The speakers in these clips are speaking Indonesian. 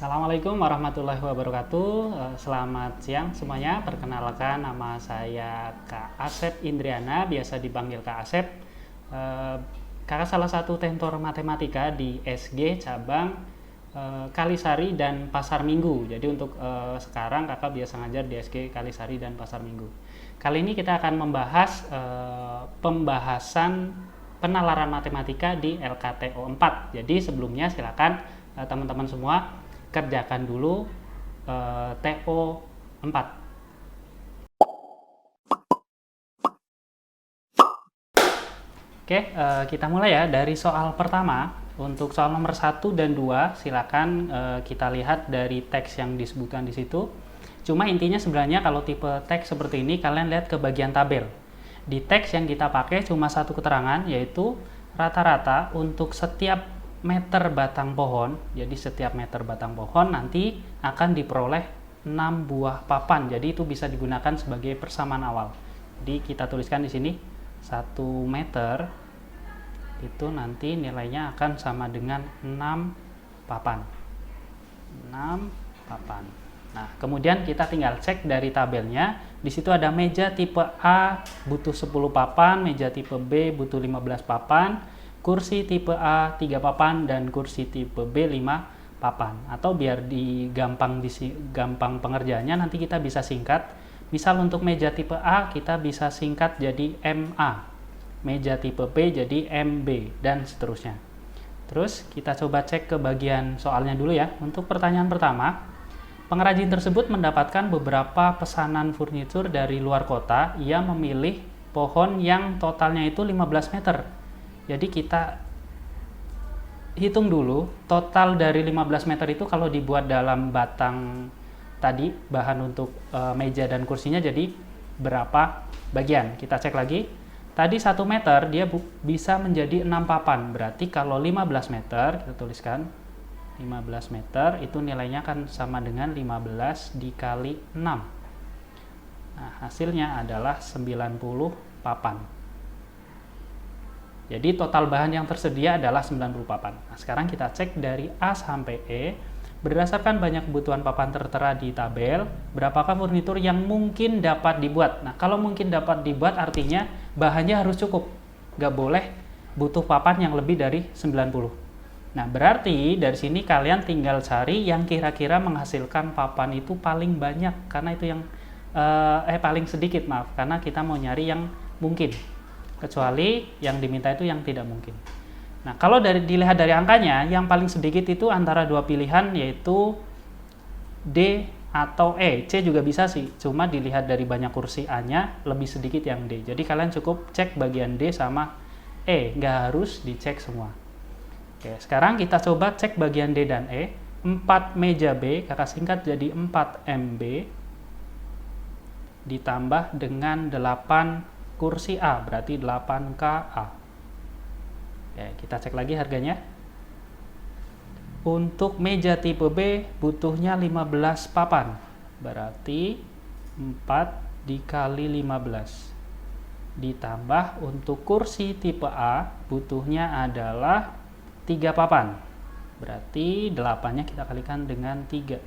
Assalamualaikum warahmatullahi wabarakatuh. Selamat siang semuanya. Perkenalkan, nama saya Kak Asep Indriana, biasa dipanggil Kak Asep. Kakak salah satu tentor matematika di SG cabang Kalisari dan Pasar Minggu. Jadi untuk sekarang kakak biasa ngajar di SG Kalisari dan Pasar Minggu. Kali ini kita akan membahas pembahasan penalaran matematika di LKTO 4. Jadi sebelumnya silakan teman-teman semua kerjakan dulu TO 4. Oke, kita mulai ya dari soal pertama. Untuk soal nomor 1 dan 2, silakan kita lihat dari teks yang disebutkan di situ. Cuma intinya sebenarnya kalau tipe teks seperti ini, kalian lihat ke bagian tabel. Di teks yang kita pakai cuma satu keterangan, yaitu rata-rata untuk setiap meter batang pohon. Jadi setiap meter batang pohon nanti akan diperoleh 6 buah papan. Jadi itu bisa digunakan sebagai persamaan awal. Jadi kita tuliskan di sini 1 meter itu nanti nilainya akan sama dengan 6 papan. 6 papan. Nah, kemudian kita tinggal cek dari tabelnya. Di situ ada meja tipe A butuh 10 papan, meja tipe B butuh 15 papan, kursi tipe A 3 papan, dan kursi tipe B 5 papan. Atau biar gampang pengerjaannya, nanti kita bisa singkat. Misal untuk meja tipe A kita bisa singkat jadi MA, meja tipe B jadi MB, dan seterusnya. Terus kita coba cek ke bagian soalnya dulu ya. Untuk pertanyaan pertama, pengrajin tersebut mendapatkan beberapa pesanan furnitur dari luar kota. Ia memilih pohon yang totalnya itu 15 meter. Jadi kita hitung dulu total dari 15 meter itu kalau dibuat dalam batang tadi, bahan untuk meja dan kursinya, jadi berapa bagian. Kita cek lagi. Tadi 1 meter dia bisa menjadi 6 papan. Berarti kalau 15 meter, kita tuliskan 15 meter itu nilainya kan sama dengan 15 dikali 6. Nah, hasilnya adalah 90 papan. Jadi total bahan yang tersedia adalah 90 papan. Nah, sekarang kita cek dari A sampai E. Berdasarkan banyak kebutuhan papan tertera di tabel, berapakah furnitur yang mungkin dapat dibuat? Nah, kalau mungkin dapat dibuat artinya bahannya harus cukup. Nggak boleh butuh papan yang lebih dari 90. Nah, berarti dari sini kalian tinggal cari yang kira-kira menghasilkan papan itu paling banyak. Karena itu yang paling sedikit, maaf. Karena kita mau nyari yang mungkin. Kecuali yang diminta itu yang tidak mungkin. Nah, kalau dilihat dari angkanya, yang paling sedikit itu antara dua pilihan, yaitu D atau E. C juga bisa sih, cuma dilihat dari banyak kursi A-nya, lebih sedikit yang D. Jadi kalian cukup cek bagian D sama E, nggak harus dicek semua. Oke, sekarang kita coba cek bagian D dan E. 4 meja B, kakak singkat jadi 4 MB, ditambah dengan 8 kursi A, berarti 8 KA. Oke, kita cek lagi harganya. Untuk meja tipe B butuhnya 15 papan, berarti 4 dikali 15. Ditambah untuk kursi tipe A butuhnya adalah 3 papan, berarti 8-nya kita kalikan dengan 3.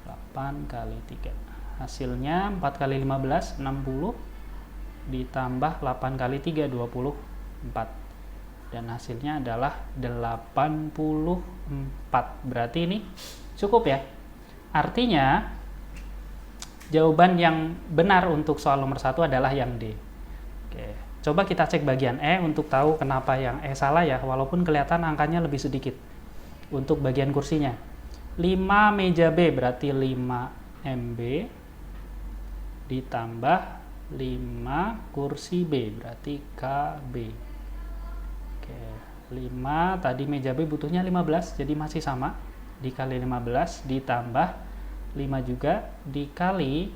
8 kali 3. Hasilnya 4 kali 15, 60. Ditambah 8 kali 3, 24. Dan hasilnya adalah 84. Berarti ini cukup ya. Artinya jawaban yang benar untuk soal nomor 1 adalah yang D. Oke, coba kita cek bagian E untuk tahu kenapa yang E salah ya, walaupun kelihatan angkanya lebih sedikit. Untuk bagian kursinya 5 meja B berarti 5 MB, ditambah 5 kursi B berarti KB. Oke, 5 tadi meja B butuhnya 15, jadi masih sama, dikali 15 ditambah 5 juga dikali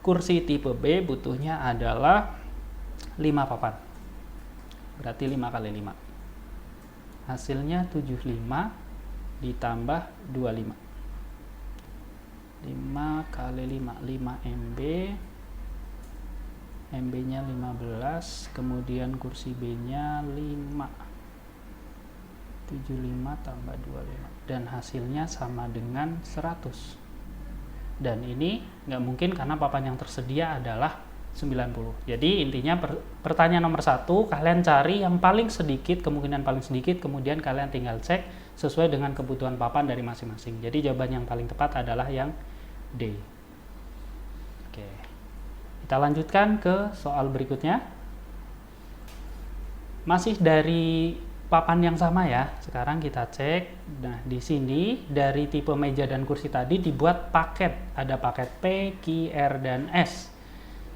kursi tipe B butuhnya adalah 5 papan, berarti 5 kali 5. Hasilnya 75 ditambah 25. 5 kali 5, 5 MB, MB nya 15, kemudian kursi B nya 5, 75 tambah 25 dan hasilnya sama dengan 100. Dan ini nggak mungkin karena papan yang tersedia adalah 90. Jadi intinya pertanyaan nomor 1, kalian cari yang paling sedikit, kemungkinan paling sedikit, kemudian kalian tinggal cek sesuai dengan kebutuhan papan dari masing-masing. Jadi jawaban yang paling tepat adalah yang D. Oke. Kita lanjutkan ke soal berikutnya. Masih dari papan yang sama ya. Sekarang kita cek. Nah, di sini dari tipe meja dan kursi tadi dibuat paket. Ada paket P, Q, R, dan S.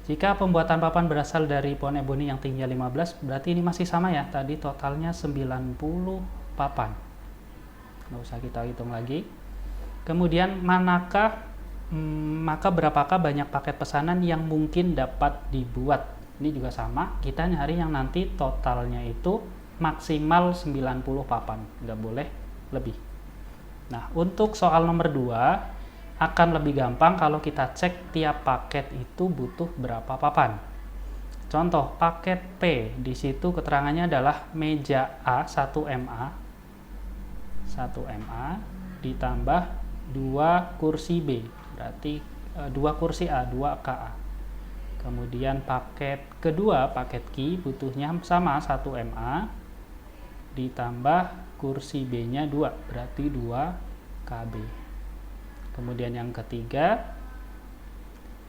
Jika pembuatan papan berasal dari pohon eboni yang tingginya 15, berarti ini masih sama ya. Tadi totalnya 90 papan. Nggak usah kita hitung lagi. Kemudian maka berapakah banyak paket pesanan yang mungkin dapat dibuat? Ini juga sama, kita nyari yang nanti totalnya itu maksimal 90 papan, nggak boleh lebih. Nah, untuk soal nomor 2 akan lebih gampang kalau kita cek tiap paket itu butuh berapa papan. Contoh, paket P, di situ keterangannya adalah meja A 1 MA ditambah 2 kursi B, berarti 2 kursi A, 2 KA. Kemudian paket kedua, paket Q, butuhnya sama 1 MA ditambah kursi B-nya 2, berarti 2 KB. Kemudian yang ketiga,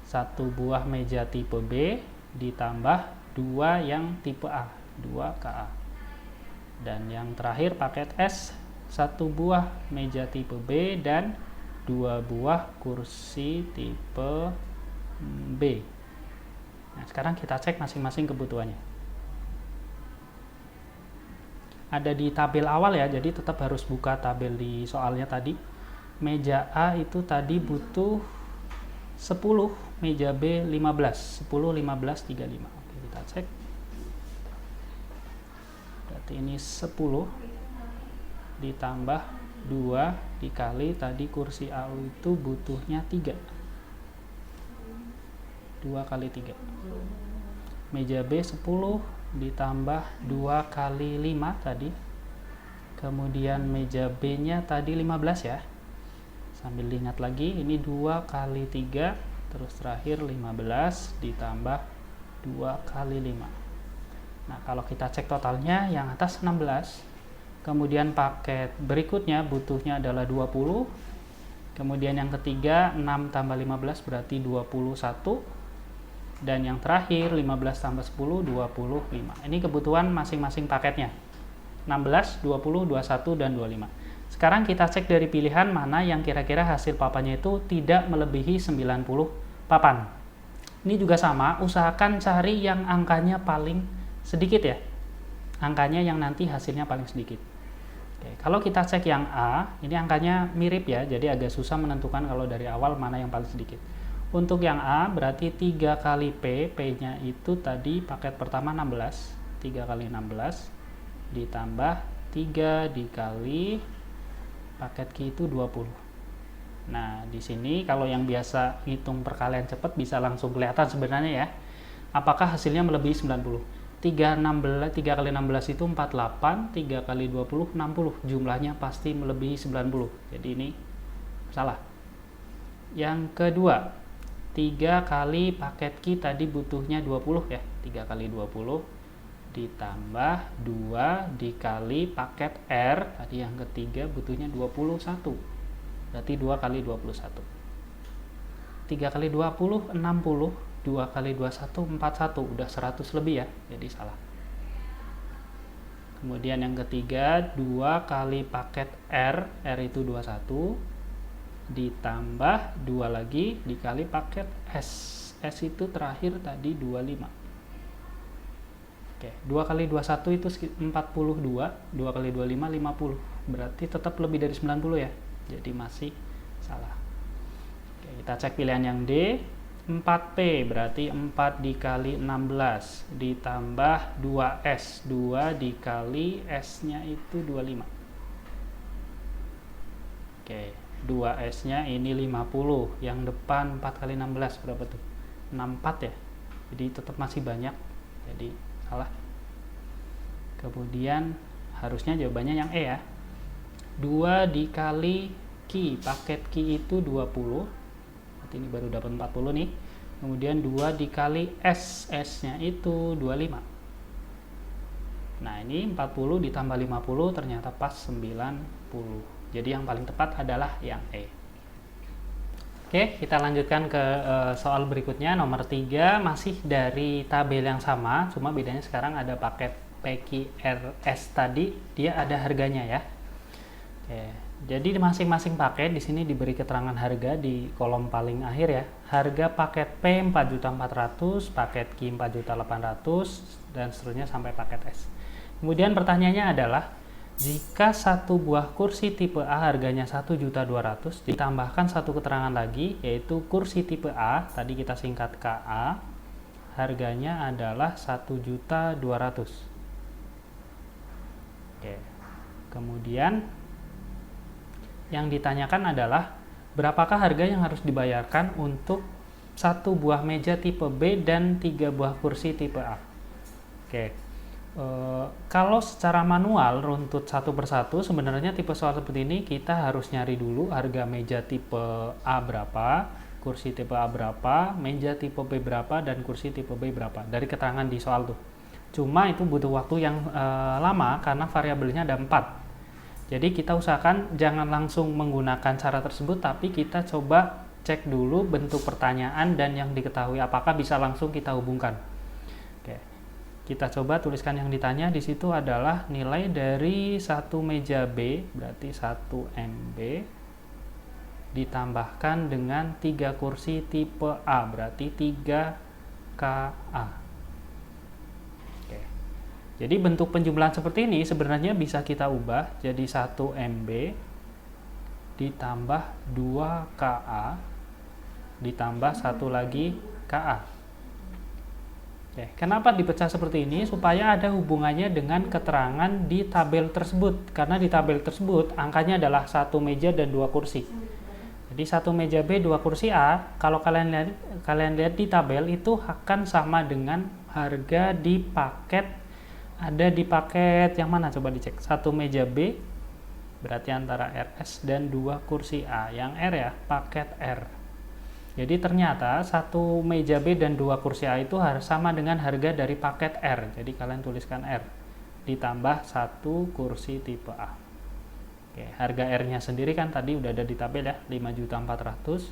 1 buah meja tipe B ditambah 2 yang tipe A, 2 KA. Dan yang terakhir paket S, 1 buah meja tipe B dan 2 buah kursi tipe B. Nah, sekarang kita cek masing-masing kebutuhannya. Ada di tabel awal ya, jadi tetap harus buka tabel di soalnya tadi. Meja A itu tadi butuh 10, meja B 15, 10, 15, 35. Oke, kita cek. Berarti ini 10 ditambah 2 dikali tadi kursi A itu butuhnya 3. 2 kali 3. Meja B 10 ditambah 2 kali 5 tadi. Kemudian meja B-nya tadi 15 ya. Sambil diingat lagi, ini 2 kali 3, terus terakhir 15 ditambah 2 kali 5. Nah, kalau kita cek totalnya yang atas 16. Kemudian paket berikutnya butuhnya adalah 20. Kemudian yang ketiga 6 tambah 15 berarti 21. Dan yang terakhir 15 tambah 10, 25. Ini kebutuhan masing-masing paketnya. 16, 20, 21, dan 25. Sekarang kita cek dari pilihan mana yang kira-kira hasil papannya itu tidak melebihi 90 papan. Ini juga sama, usahakan cari yang angkanya paling sedikit ya. Angkanya yang nanti hasilnya paling sedikit. Oke, kalau kita cek yang A, ini angkanya mirip ya, jadi agak susah menentukan kalau dari awal mana yang paling sedikit. Untuk yang A berarti 3 kali P, P-nya itu tadi paket pertama 16, 3 kali 16 ditambah 3 dikali paket Q itu 20. Nah, di sini kalau yang biasa ngitung perkalian cepat bisa langsung kelihatan sebenarnya ya. Apakah hasilnya melebihi 90? 3 kali 16 itu 48, 3 kali 20 60. Jumlahnya pasti melebihi 90. Jadi ini salah. Yang kedua, 3 kali paket Q tadi butuhnya 20 ya. 3 kali 20 ditambah 2 dikali paket R tadi yang ketiga butuhnya 21. Berarti 2 kali 21. 3 kali 20 60, 2 kali 21 41, udah 100 lebih ya. Jadi salah. Kemudian yang ketiga 2 kali paket R, R itu 21 ditambah 2 lagi dikali paket S, S itu terakhir tadi 25. Oke, 2 kali 21 itu 42, 2 kali 25 50, berarti tetap lebih dari 90 ya, jadi masih salah. Oke, kita cek pilihan yang D. 4P berarti 4 dikali 16 ditambah 2S, 2 dikali S nya itu 25. Oke, 2S-nya ini 50, yang depan 4 kali 16 berapa tuh? 64 ya. Jadi tetap masih banyak. Jadi salah. Kemudian harusnya jawabannya yang E ya. 2 dikali Q, paket Q itu 20, berarti ini baru dapat 40 nih. Kemudian 2 dikali S, S-nya itu 25. Nah, ini 40 ditambah 50 ternyata pas 90. Jadi yang paling tepat adalah yang E. Oke, kita lanjutkan ke soal berikutnya, nomor 3, masih dari tabel yang sama, cuma bedanya sekarang ada paket PQRS tadi, dia ada harganya ya. Oke, jadi masing-masing paket di sini diberi keterangan harga di kolom paling akhir ya. Harga paket P 4.400.000, paket Q 4.800.000, dan seterusnya sampai paket S. Kemudian pertanyaannya adalah, jika satu buah kursi tipe A harganya 1.200.000 ditambahkan satu keterangan lagi, yaitu kursi tipe A, tadi kita singkat KA, harganya adalah 1.200.000. Oke. Kemudian yang ditanyakan adalah berapakah harga yang harus dibayarkan untuk satu buah meja tipe B dan 3 buah kursi tipe A. Oke. Kalau secara manual runtut satu persatu, sebenarnya tipe soal seperti ini kita harus nyari dulu harga meja tipe A berapa, kursi tipe A berapa, meja tipe B berapa, dan kursi tipe B berapa dari keterangan di soal tuh. Cuma itu butuh waktu yang lama karena variabelnya ada 4. Jadi kita usahakan jangan langsung menggunakan cara tersebut, tapi kita coba cek dulu bentuk pertanyaan dan yang diketahui apakah bisa langsung kita hubungkan. Oke. Kita coba tuliskan yang ditanya di situ adalah nilai dari satu meja B, berarti 1 MB, ditambahkan dengan 3 kursi tipe A, berarti 3 KA. Oke. Jadi bentuk penjumlahan seperti ini sebenarnya bisa kita ubah jadi 1 MB ditambah 2 KA ditambah satu lagi KA. Oke, kenapa dipecah seperti ini? Supaya ada hubungannya dengan keterangan di tabel tersebut. Karena di tabel tersebut angkanya adalah 1 meja dan 2 kursi. Jadi 1 meja B, 2 kursi A, kalau kalian lihat di tabel itu akan sama dengan harga di paket, ada di paket yang mana coba dicek. 1 meja B berarti antara RS dan 2 kursi A. Yang R ya, paket R. Jadi ternyata 1 meja B dan 2 kursi A itu harus sama dengan harga dari paket R. Jadi kalian tuliskan R ditambah 1 kursi tipe A. Oke, harga R-nya sendiri kan tadi udah ada di tabel ya, 5.400.000.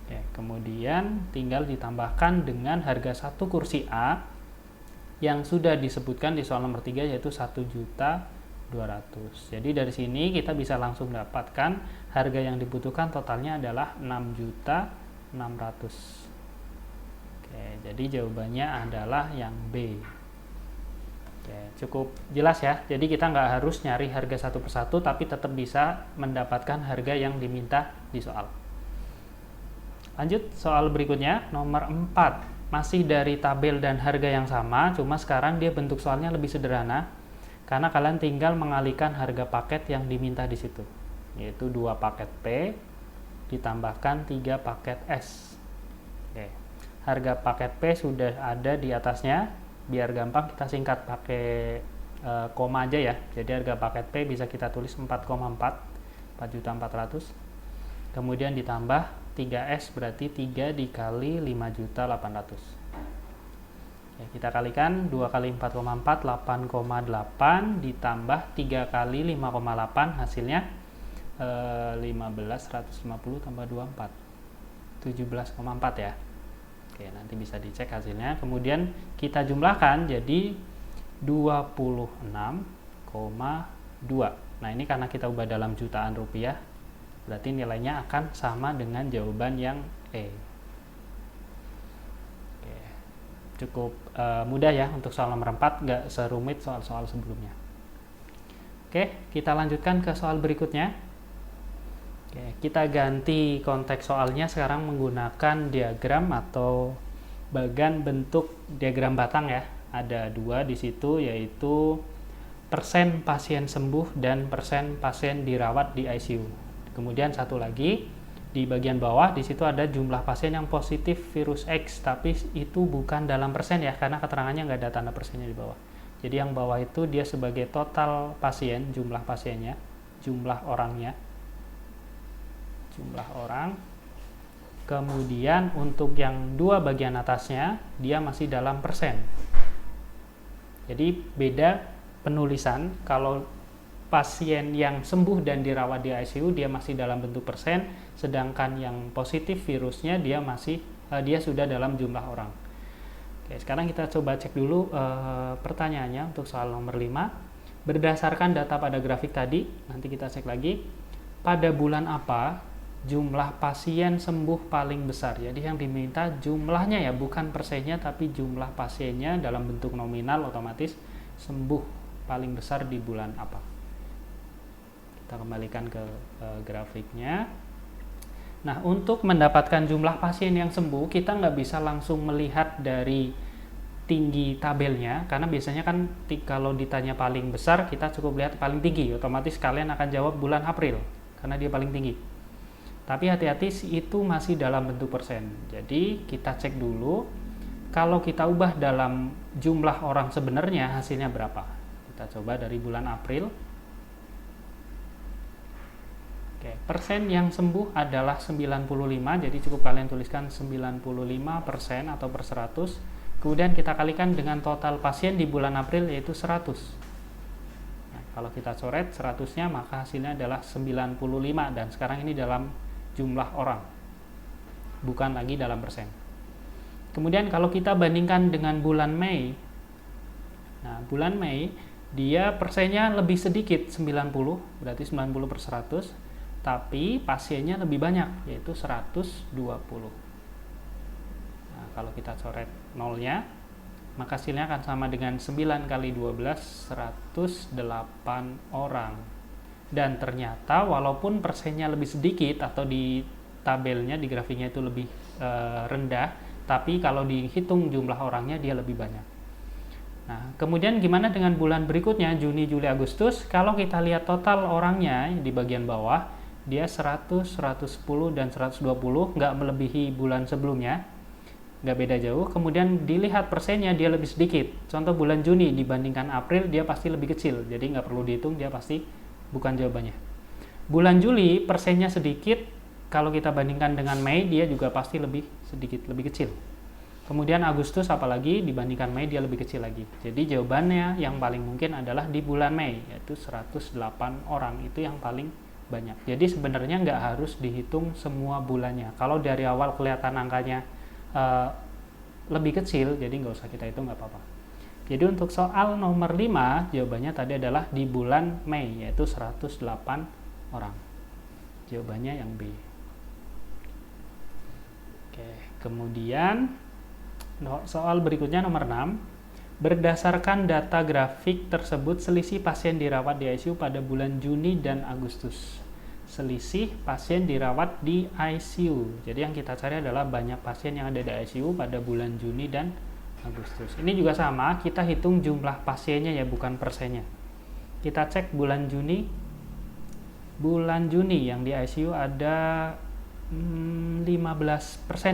Oke, kemudian tinggal ditambahkan dengan harga 1 kursi A yang sudah disebutkan di soal nomor 3 yaitu 1.200.000. Jadi dari sini kita bisa langsung dapatkan harga yang dibutuhkan totalnya adalah 6.600.000. Oke, jadi jawabannya adalah yang B. Oke, cukup jelas ya. Jadi kita nggak harus nyari harga satu persatu, tapi tetap bisa mendapatkan harga yang diminta di soal. Lanjut soal berikutnya, nomor 4. Masih dari tabel dan harga yang sama, cuma sekarang dia bentuk soalnya lebih sederhana. Karena kalian tinggal mengalihkan harga paket yang diminta di situ, yaitu 2 paket P ditambahkan 3 paket S. Oke. Harga paket P sudah ada di atasnya, biar gampang kita singkat pakai koma aja ya. Jadi harga paket P bisa kita tulis 4,4 4.400.000. Kemudian ditambah 3S berarti 3 dikali 5.800.000. Ya, kita kalikan 2 kali 4,4 8,8 ditambah 3 kali 5,8 hasilnya 15.150 tambah 24 17,4 ya. Oke, nanti bisa dicek hasilnya. Kemudian kita jumlahkan jadi 26,2. Nah, ini karena kita ubah dalam jutaan rupiah, berarti nilainya akan sama dengan jawaban yang E. Cukup mudah ya untuk soal nomor 4, nggak serumit soal-soal sebelumnya. Oke, kita lanjutkan ke soal berikutnya. Oke, kita ganti konteks soalnya sekarang menggunakan diagram atau bagan bentuk diagram batang ya. Ada 2 di situ, yaitu persen pasien sembuh dan persen pasien dirawat di ICU. Kemudian satu lagi di bagian bawah, di situ ada jumlah pasien yang positif virus X, tapi itu bukan dalam persen ya, karena keterangannya nggak ada tanda persennya di bawah. Jadi yang bawah itu dia sebagai total pasien, jumlah pasiennya, jumlah orangnya, jumlah orang. Kemudian untuk yang dua bagian atasnya, dia masih dalam persen. Jadi beda penulisan, kalau pasien yang sembuh dan dirawat di ICU dia masih dalam bentuk persen, sedangkan yang positif virusnya dia sudah dalam jumlah orang. Oke, sekarang kita coba cek dulu pertanyaannya untuk soal nomor 5. Berdasarkan data pada grafik tadi, nanti kita cek lagi, pada bulan apa jumlah pasien sembuh paling besar? Jadi yang diminta jumlahnya ya, bukan persennya, tapi jumlah pasiennya dalam bentuk nominal, otomatis sembuh paling besar di bulan apa? Kita kembalikan ke grafiknya. Nah, untuk mendapatkan jumlah pasien yang sembuh, kita nggak bisa langsung melihat dari tinggi tabelnya, karena biasanya kan kalau ditanya paling besar, kita cukup lihat paling tinggi, otomatis kalian akan jawab bulan April, karena dia paling tinggi. Tapi hati-hati, itu masih dalam bentuk persen. Jadi kita cek dulu, kalau kita ubah dalam jumlah orang sebenarnya, hasilnya berapa? Kita coba dari bulan April. Oke, persen yang sembuh adalah 95, jadi cukup kalian tuliskan 95% atau per 100. Kemudian kita kalikan dengan total pasien di bulan April, yaitu 100. Nah, kalau kita coret 100-nya, maka hasilnya adalah 95, dan sekarang ini dalam jumlah orang, bukan lagi dalam persen. Kemudian kalau kita bandingkan dengan bulan Mei, nah bulan Mei dia persennya lebih sedikit, 90, berarti 90 per 100, tapi pasiennya lebih banyak, yaitu 120. Nah, kalau kita coret nolnya, maka hasilnya akan sama dengan 9 kali 12, 108 orang. Dan ternyata walaupun persennya lebih sedikit, atau di tabelnya, di grafiknya itu lebih rendah, tapi kalau dihitung jumlah orangnya dia lebih banyak. Nah, kemudian gimana dengan bulan berikutnya, Juni, Juli, Agustus? Kalau kita lihat total orangnya di bagian bawah, dia 100, 110, dan 120, nggak melebihi bulan sebelumnya, nggak beda jauh. Kemudian dilihat persennya, dia lebih sedikit. Contoh bulan Juni dibandingkan April, dia pasti lebih kecil, jadi nggak perlu dihitung, dia pasti bukan jawabannya. Bulan Juli persennya sedikit, kalau kita bandingkan dengan Mei, dia juga pasti lebih sedikit, lebih kecil. Kemudian Agustus apalagi dibandingkan Mei, dia lebih kecil lagi. Jadi jawabannya yang paling mungkin adalah di bulan Mei, yaitu 108 orang, itu yang paling banyak. Jadi sebenarnya nggak harus dihitung semua bulannya. Kalau dari awal kelihatan angkanya lebih kecil, jadi nggak usah kita hitung, nggak apa-apa. Jadi untuk soal nomor 5, jawabannya tadi adalah di bulan Mei, yaitu 108 orang. Jawabannya yang B. Oke, kemudian soal berikutnya nomor 6. Berdasarkan data grafik tersebut, selisih pasien dirawat di ICU pada bulan Juni dan Agustus. Selisih pasien dirawat di ICU. Jadi yang kita cari adalah banyak pasien yang ada di ICU pada bulan Juni dan Agustus. Ini juga sama, kita hitung jumlah pasiennya ya, bukan persennya. Kita cek bulan Juni. Bulan Juni yang di ICU ada 15%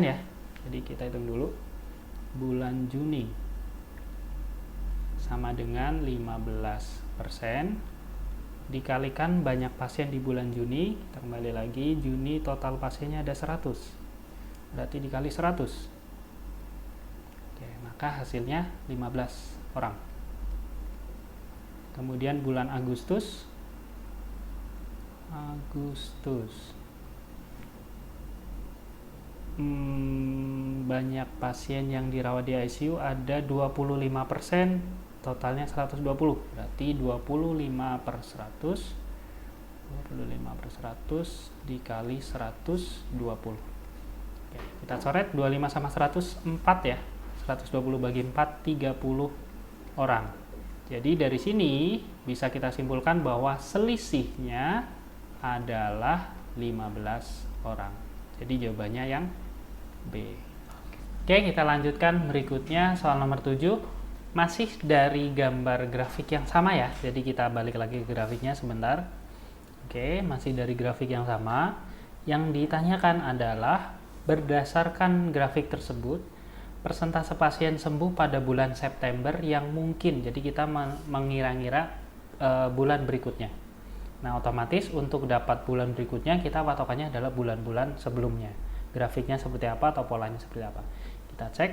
ya. Jadi kita hitung dulu. Bulan Juni sama dengan 15% dikalikan banyak pasien di bulan Juni. Kita kembali lagi, Juni total pasiennya ada 100, berarti dikali 100. Oke, maka hasilnya 15 orang. Kemudian bulan Agustus banyak pasien yang dirawat di ICU ada 25%, totalnya 120, berarti 25 per 100 dikali 120. Oke, kita coret 25 sama 100, 4 ya, 120 bagi 4, 30 orang. Jadi dari sini bisa kita simpulkan bahwa selisihnya adalah 15 orang. Jadi jawabannya yang B. Oke, kita lanjutkan berikutnya soal nomor 7. Masih dari gambar grafik yang sama ya. Jadi kita balik lagi ke grafiknya sebentar. Oke, masih dari grafik yang sama. Yang ditanyakan adalah berdasarkan grafik tersebut, persentase pasien sembuh pada bulan September yang mungkin. Jadi kita mengira-ngira bulan berikutnya. Nah, otomatis untuk dapat bulan berikutnya kita patokannya adalah bulan-bulan sebelumnya. Grafiknya seperti apa atau polanya seperti apa. Kita cek.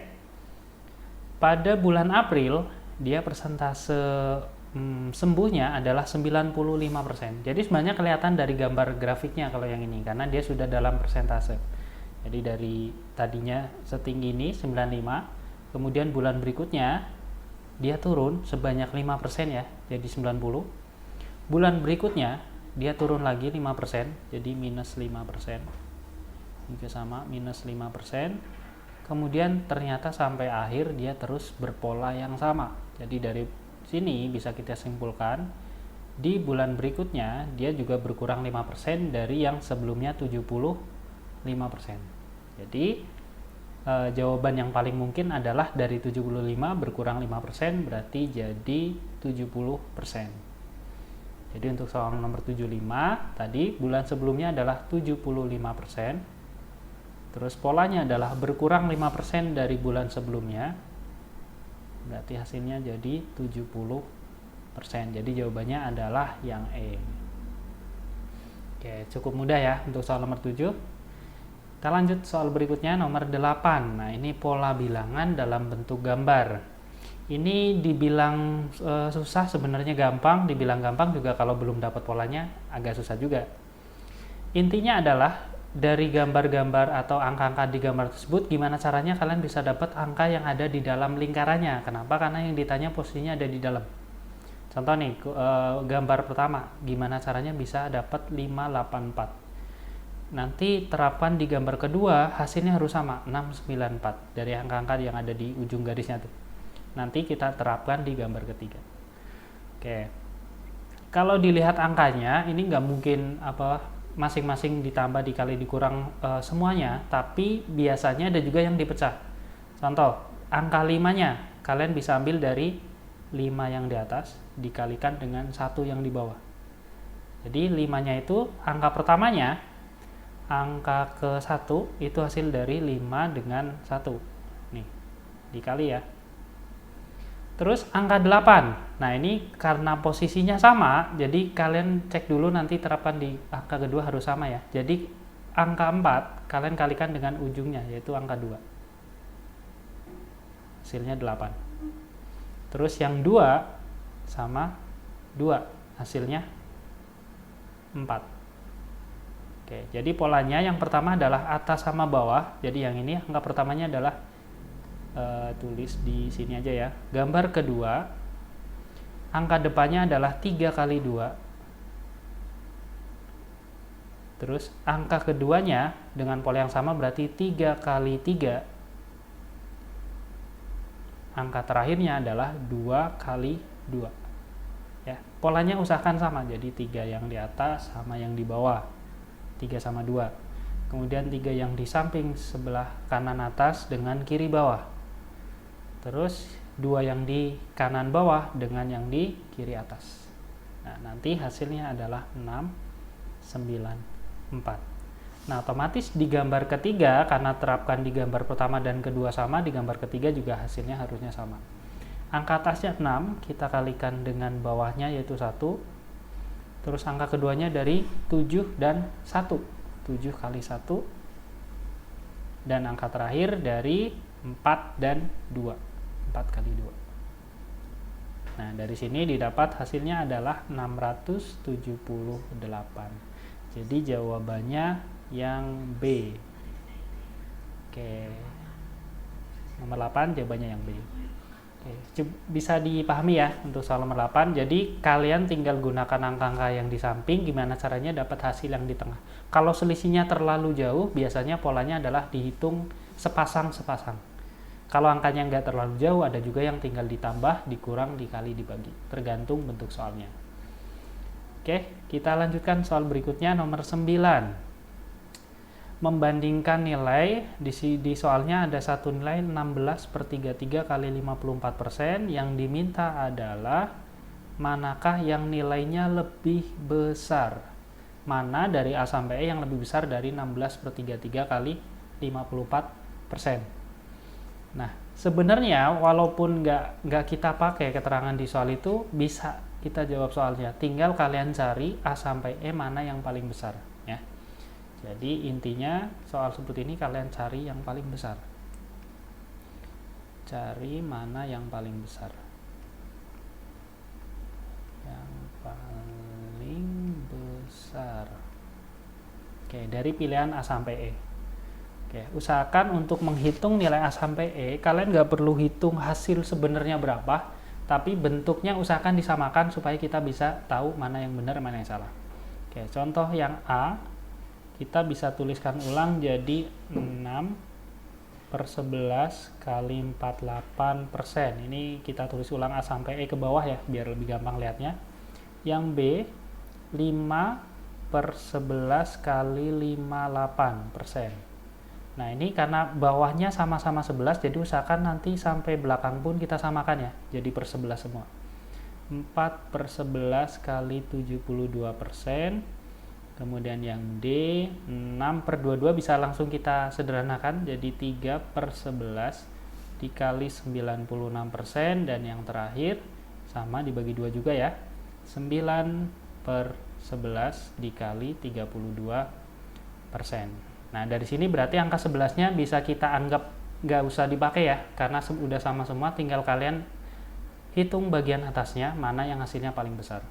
Pada bulan April, dia persentase sembuhnya adalah 95%. Jadi sebenarnya kelihatan dari gambar grafiknya kalau yang ini, karena dia sudah dalam persentase. Jadi dari tadinya setinggi ini 95, kemudian bulan berikutnya dia turun sebanyak 5% ya, jadi 90. Bulan berikutnya dia turun lagi 5%, jadi minus 5%. Juga sama, minus 5%. Kemudian ternyata sampai akhir dia terus berpola yang sama. Jadi dari sini bisa kita simpulkan di bulan berikutnya dia juga berkurang 5% dari yang sebelumnya 75%. Jadi jawaban yang paling mungkin adalah dari 75 berkurang 5% berarti jadi 70%. Jadi untuk soal nomor 75 tadi bulan sebelumnya adalah 75%. Terus polanya adalah berkurang 5% dari bulan sebelumnya. Berarti hasilnya jadi 70%. Jadi jawabannya adalah yang E. Oke, cukup mudah ya untuk soal nomor 7. Kita lanjut soal berikutnya nomor 8. Nah, ini pola bilangan dalam bentuk gambar. Ini dibilang susah, sebenarnya gampang. Dibilang gampang juga kalau belum dapat polanya agak susah juga. Intinya adalah dari gambar-gambar atau angka-angka di gambar tersebut, gimana caranya kalian bisa dapat angka yang ada di dalam lingkarannya. Kenapa? Karena yang ditanya posisinya ada di dalam. Contoh nih, gambar pertama, gimana caranya bisa dapat 584. Nanti terapkan di gambar kedua, hasilnya harus sama, 694. Dari angka-angka yang ada di ujung garisnya tuh. Nanti kita terapkan di gambar ketiga. Oke. Kalau dilihat angkanya, ini nggak mungkin masing-masing ditambah dikali dikurang semuanya, tapi biasanya ada juga yang dipecah. Contoh, angka 5-nya kalian bisa ambil dari 5 yang di atas dikalikan dengan 1 yang di bawah. Jadi 5-nya itu angka pertamanya, angka ke-1 itu hasil dari 5 dengan 1. Nih, dikali ya. Terus angka 8. Nah, ini karena posisinya sama, jadi kalian cek dulu nanti terapkan di angka kedua harus sama ya. Jadi angka 4 kalian kalikan dengan ujungnya yaitu angka 2. Hasilnya 8. Terus yang 2 sama 2, hasilnya 4. Oke, jadi polanya yang pertama adalah atas sama bawah. Jadi yang ini angka pertamanya adalah tulis di sini aja ya. Gambar kedua, angka depannya adalah 3 kali 2. Terus angka keduanya dengan pola yang sama berarti 3 kali 3. Angka terakhirnya adalah 2 kali 2. Ya, polanya usahakan sama. Jadi 3 yang di atas sama yang di bawah. 3 sama 2. Kemudian 3 yang di samping sebelah kanan atas dengan kiri bawah. Terus 2 yang di kanan bawah dengan yang di kiri atas. Nah, nanti hasilnya adalah 6, 9, 4. Nah, otomatis di gambar ketiga, karena terapkan di gambar pertama dan kedua sama, di gambar ketiga juga hasilnya harusnya sama. Angka atasnya 6, kita kalikan dengan bawahnya yaitu 1. Terus angka keduanya dari 7 dan 1. 7 kali 1. Dan angka terakhir dari 4 dan 2. 4 kali 2. Nah, dari sini didapat hasilnya adalah 678. Jadi jawabannya yang B. Oke. Nomor 8 jawabannya yang B. Oke, bisa dipahami ya untuk soal nomor 8. Jadi kalian tinggal gunakan angka-angka yang di samping, gimana caranya dapat hasil yang di tengah. Kalau selisihnya terlalu jauh, biasanya polanya adalah dihitung sepasang-sepasang. Kalau angkanya nggak terlalu jauh, ada juga yang tinggal ditambah, dikurang, dikali, dibagi. Tergantung bentuk soalnya. Oke, kita lanjutkan soal berikutnya, nomor 9. Membandingkan nilai, di soalnya ada satu nilai 16/33 kali 54%. Yang diminta adalah manakah yang nilainya lebih besar. Mana dari A sampai E yang lebih besar dari 16/33 kali 54%. Nah, sebenarnya walaupun nggak kita pakai keterangan di soal itu, bisa kita jawab soalnya. Tinggal kalian cari A sampai E mana yang paling besar. Ya. Jadi intinya soal seperti ini kalian cari yang paling besar. Cari mana yang paling besar. Yang paling besar. Oke, dari pilihan A sampai E. Oke, usahakan untuk menghitung nilai A sampai E, kalian nggak perlu hitung hasil sebenarnya berapa, tapi bentuknya usahakan disamakan supaya kita bisa tahu mana yang benar, mana yang salah. Oke, contoh yang A, kita bisa tuliskan ulang jadi 6/11 kali 48%. Ini kita tulis ulang A sampai E ke bawah ya, biar lebih gampang lihatnya. Yang B, 5/11 kali 58%. Nah, ini karena bawahnya sama-sama 11, jadi usahakan nanti sampai belakang pun kita samakan ya, jadi per 11 semua. 4/11 kali 72%. Kemudian yang D, 6/22 bisa langsung kita sederhanakan, jadi 3/11 dikali 96%. Dan yang terakhir, sama dibagi 2 juga ya, 9/11 dikali 32%. Nah, dari sini berarti angka 11-nya bisa kita anggap nggak usah dipakai ya, karena udah sama semua, tinggal kalian hitung bagian atasnya, mana yang hasilnya paling besar.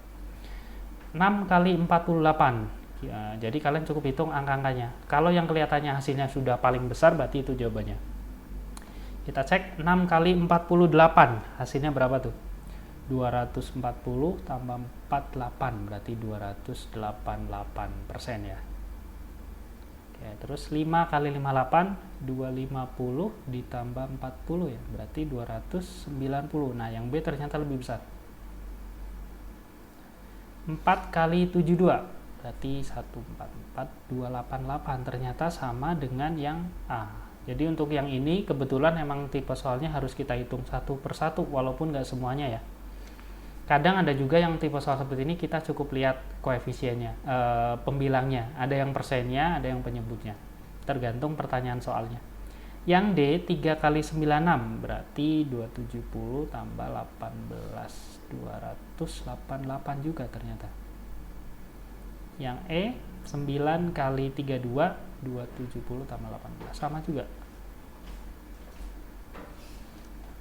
6 kali 48, ya, jadi kalian cukup hitung angka-angkanya. Kalau yang kelihatannya hasilnya sudah paling besar, berarti itu jawabannya. Kita cek 6 kali 48, hasilnya berapa tuh? 240 tambah 48, berarti 288% ya. Ya, terus 5 kali 58, 250 ditambah 40 ya, berarti 290. Nah, yang B ternyata lebih besar. 4 kali 72, berarti 144, 288, ternyata sama dengan yang A. Jadi untuk yang ini kebetulan emang tipe soalnya harus kita hitung satu per satu, walaupun nggak semuanya ya. Kadang ada juga yang tipe soal seperti ini kita cukup lihat koefisiennya, pembilangnya. Ada yang persennya, ada yang penyebutnya. Tergantung pertanyaan soalnya. Yang D, 3 kali 96, berarti 270 tambah 18, 288 juga ternyata. Yang E, 9 kali 32, 270 tambah 18, sama juga.